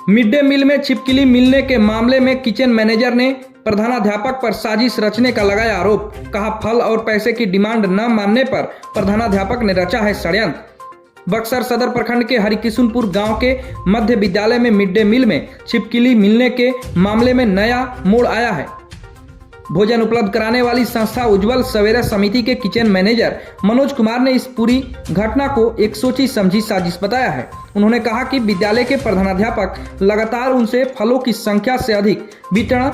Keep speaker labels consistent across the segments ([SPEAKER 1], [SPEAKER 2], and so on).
[SPEAKER 1] Mid day meal में छिपकली मिलने के मामले में किचन मैनेजर ने प्रधानाध्यापक पर साजिश रचने का लगाया आरोप। कहा, फल और पैसे की डिमांड न मानने पर प्रधानाध्यापक ने रचा है षड्यंत्र। बक्सर सदर प्रखंड के हरिकिशुनपुर गांव के मध्य विद्यालय में मिड डे मील में छिपकली मिलने के मामले में नया मोड़ आया है। भोजन उपलब्ध कराने वाली संस्था उज्जवल सवेरा समिति के किचन मैनेजर मनोज कुमार ने इस पूरी घटना को एक सोची समझी साजिश बताया है। उन्होंने कहा कि विद्यालय के प्रधानाध्यापक लगातार उनसे फलों की संख्या से अधिक वितरण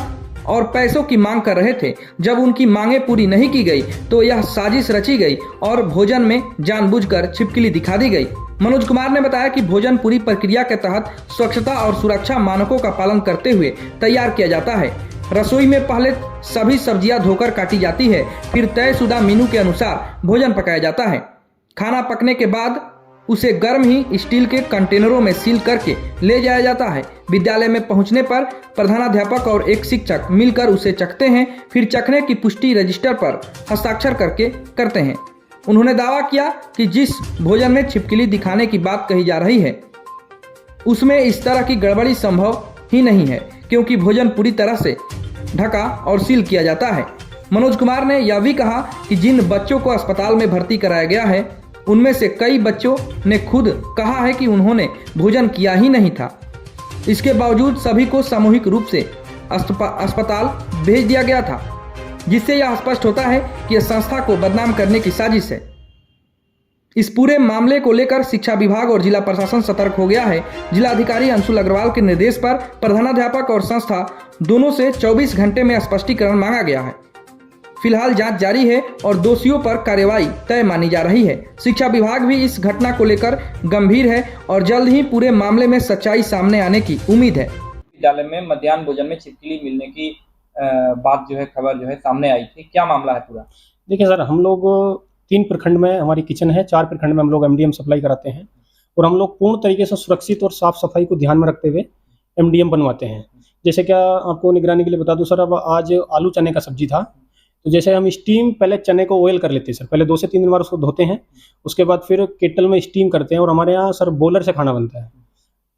[SPEAKER 1] और पैसों की मांग कर रहे थे। जब उनकी मांगें पूरी नहीं की गई तो यह साजिश रची गई और भोजन में जानबूझकर छिपकली दिखा दी गई। मनोज कुमार ने बताया कि भोजन पूरी प्रक्रिया के तहत स्वच्छता और सुरक्षा मानकों का पालन करते हुए तैयार किया जाता है। रसोई में पहले सभी सब्जियां धोकर काटी जाती है, फिर तयशुदा मेनू के अनुसार भोजन पकाया जाता है। खाना पकने के बाद उसे गर्म ही स्टील के कंटेनरों में सील करके ले जाया जाता है। विद्यालय में पहुंचने पर प्रधानाध्यापक और एक शिक्षक मिलकर उसे चखते हैं, फिर चखने की पुष्टि रजिस्टर पर हस्ताक्षर करके करते हैं। उन्होंने दावा किया कि जिस भोजन में छिपकली दिखाने की बात कही जा रही है उसमें इस तरह की गड़बड़ी संभव ही नहीं है, क्योंकि भोजन पूरी तरह से ढका और सील किया जाता है। मनोज कुमार ने यह भी कहा कि जिन बच्चों को अस्पताल में भर्ती कराया गया है उनमें से कई बच्चों ने खुद कहा है कि उन्होंने भोजन किया ही नहीं था। इसके बावजूद सभी को सामूहिक रूप से अस्पताल भेज दिया गया था, जिससे यह स्पष्ट होता है कि यह संस्था को बदनाम करने की साजिश है। इस पूरे मामले को लेकर शिक्षा विभाग और जिला प्रशासन सतर्क हो गया है। जिला अधिकारी अंशुल अग्रवाल के निर्देश पर प्रधानाध्यापक और संस्था दोनों से 24 घंटे में स्पष्टीकरण मांगा गया है। फिलहाल जांच जारी है और दोषियों पर कार्रवाई तय मानी जा रही है। शिक्षा विभाग भी इस घटना को लेकर गंभीर है और जल्द ही पूरे मामले में सच्चाई सामने आने की उम्मीद है।
[SPEAKER 2] विद्यालय में मध्याह्न भोजन में छिपकली मिलने की बात जो है, खबर जो है सामने आई थी, क्या मामला है पूरा?
[SPEAKER 3] देखिए सर, हम लोग 3 प्रखंड में हमारी किचन है, 4 प्रखंड में हम लोग एमडीएम सप्लाई कराते हैं और हम लोग पूर्ण तरीके से सुरक्षित और साफ सफाई को ध्यान में रखते हुए एमडीएम बनवाते हैं। जैसे क्या आपको निगरानी के लिए बता दूं सर, अब आज आलू चने का सब्जी था, तो जैसे हम स्टीम पहले चने को ऑयल कर लेते हैं सर, पहले 2 से 3 बार उसको धोते हैं, उसके बाद फिर केटल में स्टीम करते हैं और हमारे यहाँ सर बॉयलर से खाना बनता है।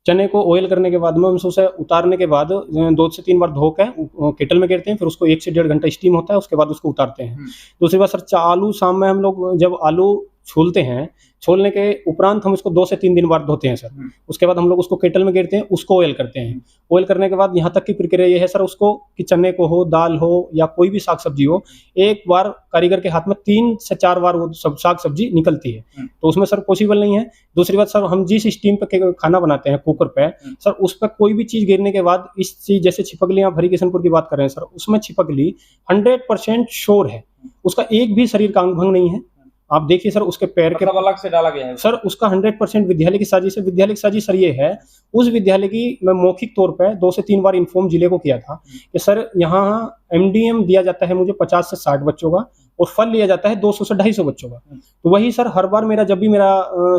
[SPEAKER 3] चने को ऑयल करने के बाद में हम उसे उतारने के बाद 2 से 3 बार धो के केटल में गिरते हैं, फिर उसको 1 से 1.5 घंटा स्टीम होता है, उसके बाद उसको उतारते हैं। दूसरी बात सर, आलू शाम में हम लोग जब आलू छोलते हैं, छोलने के उपरांत हम उसको 2 से 3 दिन बाद धोते हैं सर। उसके बाद हम लोग उसको केटल में गिरते हैं, उसको ऑयल करते हैं। ऑयल करने के बाद यहाँ तक की प्रक्रिया ये है सर, उसको कि चने को हो, दाल हो या कोई भी साग सब्जी हो, एक बार कारीगर के हाथ में 3 से 4 बार वो सब साग सब्जी निकलती है, तो उसमें सर पॉसिबल नहीं है। दूसरी बात सर, हम जिस स्टीम पे खाना बनाते हैं कुकर पे सर, उस पर कोई भी चीज गिरने के बाद इस चीज जैसे छिपकली, आप हरिकिशनपुर की बात कर रहे हैं सर, उसमें छिपकली 100% श्योर है, उसका एक भी शरीर का अंग भंग नहीं है। आप देखिए सर, उसके पैर के
[SPEAKER 2] अलग से डाला गया है
[SPEAKER 3] सर, उसका 100% विद्यालय की साजिश है। विद्यालय की साजिश सर ये है, उस विद्यालय की मैं मौखिक तौर पे 2 से 3 बार इन्फॉर्म जिले को किया था कि सर यहाँ एमडीएम दिया जाता है मुझे 50 से 60 बच्चों का और फल लिया जाता है 200 से 250 बच्चों का। तो वही सर, हर बार मेरा जब भी मेरा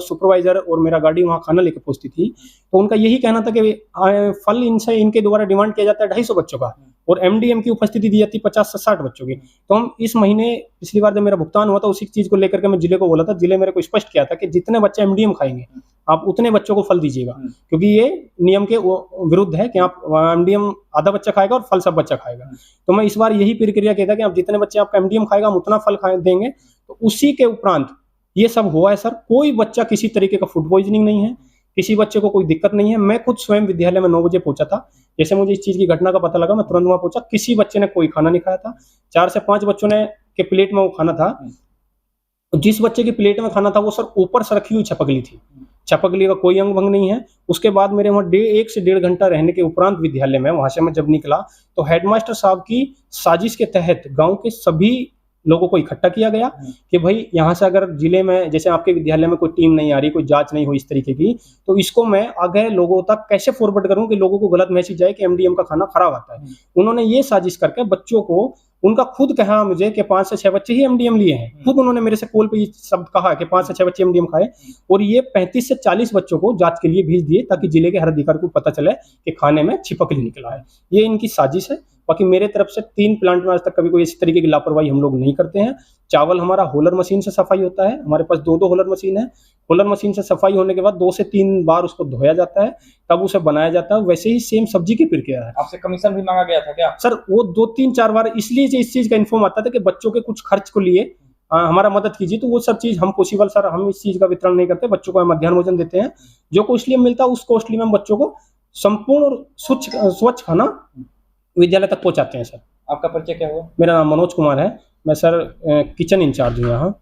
[SPEAKER 3] सुपरवाइजर और मेरा गाड़ी वहाँ खाना लेके पहुंचती थी तो उनका यही कहना था कि फल इनसे इनके द्वारा डिमांड किया जाता है 250 बच्चों का और एमडीएम की उपस्थिति दी जाती है 50 से 60 बच्चों की। तो हम इस महीने पिछली बार जब मेरा भुगतान हुआ था, उसी चीज को लेकर के मैं जिले को बोला था, जिले मेरे को स्पष्ट किया था कि जितने बच्चे एमडीएम खाएंगे आप उतने बच्चों को फल दीजिएगा, क्योंकि ये नियम के विरुद्ध है कि आप एमडीएम आधा बच्चा खाएगा और फल सब बच्चा खाएगा। तो मैं इस बार यही प्रक्रिया कहता कि आप जितने बच्चे आपका एमडीएम खाएगा हम उतना फल देंगे। तो उसी के उपरांत ये सब हुआ है सर। कोई बच्चा किसी तरीके का फूड पॉइजनिंग नहीं है, किसी बच्चे को कोई दिक्कत नहीं है। मैं खुद स्वयं विद्यालय में 9 बजे पहुंचा था। जैसे मुझे इस चीज की घटना का पता लगा, मैं तुरंत वहां पहुंचा। किसी बच्चे ने कोई खाना नहीं खाया था। 4 से 5 बच्चों ने के प्लेट में वो खाना था। जिस बच्चे की प्लेट में खाना था वो सर ऊपर से रखी हुई छपकली थी। छपकली का कोई अंग भंग नहीं है। उसके बाद मेरे वहाँ 1 से 1.5 घंटा रहने के उपरांत विद्यालय में, वहां से मैं जब निकला तो हेडमास्टर साहब की साजिश के तहत गांव के सभी लोगों को इकट्ठा किया गया कि भाई यहाँ से अगर जिले में जैसे आपके विद्यालय में कोई टीम नहीं आ रही, कोई जांच नहीं हुई इस तरीके की, तो इसको मैं आगे लोगों तक कैसे फॉरवर्ड करूं कि लोगों को गलत मैसेज जाए कि एमडीएम का खाना खराब आता है। उन्होंने ये साजिश करके बच्चों को, उनका खुद कहा मुझे कि 5 से 6 बच्चे ही एमडीएम लिए हैं। खुद उन्होंने मेरे से कॉल पे ये शब्द कहा कि 5 से 6 बच्चे एमडीएम खाए और ये 35 से 40 बच्चों को जांच के लिए भेज दिए ताकि जिले के हर अधिकारी को पता चले कि खाने में छिपकली निकला है। ये इनकी साजिश है। बाकी मेरे तरफ से 3 प्लांट में आज तक कभी कोई इस तरीके की लापरवाही हम लोग नहीं करते हैं। चावल हमारा होलर मशीन से सफाई होता है, हमारे पास 2 होलर मशीन है। कुल्लर मशीन से सफाई होने के बाद 2 से 3 बार उसको धोया जाता है, तब उसे बनाया जाता है। वैसे ही सेम सब्जी की प्रक्रिया है।
[SPEAKER 2] आपसे कमीशन भी मांगा गया था क्या?
[SPEAKER 3] सर वो 2-3-4 बार इसलिए इस चीज का इन्फॉर्म आता था कि बच्चों के कुछ खर्च को लिए हमारा मदद कीजिए, तो वो सब चीज हम पॉसिबल सर हम इस चीज का वितरण नहीं करते। बच्चों को हम मध्याह्न भोजन देते हैं, जो कॉस्टली में मिलता है उस कॉस्टली में हम बच्चों को संपूर्ण और स्वच्छ खाना विद्यालय तक पहुंचाते हैं सर।
[SPEAKER 2] आपका परिचय क्या हुआ?
[SPEAKER 3] मेरा नाम मनोज कुमार है, मैं सर किचन इंचार्ज हूँ यहाँ।